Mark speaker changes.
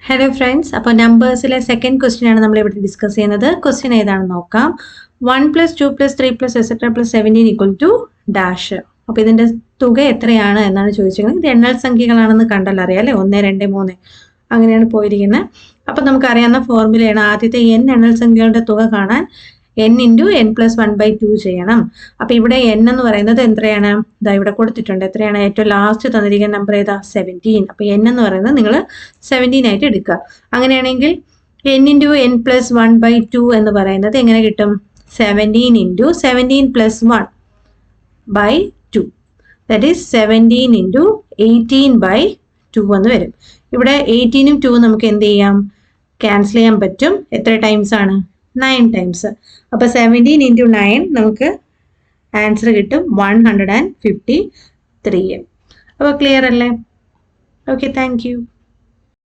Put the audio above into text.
Speaker 1: Hello friends, അപ്പോൾ നമ്പേഴ്സിലെ second question ആണ് നമ്മൾ ഇവിടെ ഡിസ്കസ് ചെയ്യുന്നത്. ക്വസ്റ്റ്യൻ ഏതാണെന്ന് നോക്കാം. 1 + 2 + 3 + etc. + 17 = ഡാഷ്. അപ്പോൾ ഇതിന്റെ തുക എത്രയാണ് എന്നാണ് ചോദിച്ചിരിക്കുന്നത്. ഇത് എണ്ണൽ സംഖ്യകളാണെന്ന് കണ്ടല്ലോ, അറിയാം അല്ലേ? 1, 2, 3 അങ്ങനെയാണ് പോയിരിക്കുന്നത്. അപ്പോൾ നമുക്കറിയാവുന്ന ഫോർമുലയാണ്. ആദ്യത്തെ n എണ്ണൽ സംഖ്യകളുടെ തുക കാണാൻ n × n + 1/2 ചെയ്യണം. അപ്പോൾ ഇവിടെ n എന്ന് പറയുന്നത് എത്രയാണ്? ഇതാ ഇവിടെ കൊടുത്തിട്ടുണ്ട്. എത്രയാണ്? ഏറ്റവും ലാസ്റ്റ് തന്നിരിക്കുന്ന നമ്പർ ഏതാ? 17. അപ്പോൾ n എന്ന് പറയുന്നത് നിങ്ങൾ 17 ആയിട്ട് എടുക്കുക. അങ്ങനെയാണെങ്കിൽ n × n + 1/2 എന്ന് പറയുന്നത് എങ്ങനെ കിട്ടും? 17 × 17 + 1/2. ദാറ്റ് ഈസ് 17 × 18/2 എന്ന് വരും. ഇവിടെ 18ഉം 2ഉം നമുക്ക് എന്ത് ചെയ്യാം? ക്യാൻസൽ ചെയ്യാൻ പറ്റും. എത്ര ടൈംസ് ആണ്? 9 ടൈംസ്. അപ്പോൾ 17 × 9 നമുക്ക് ആൻസർ കിട്ടും 153. അപ്പോൾ ക്ലിയർ അല്ലേ? Okay, thank you.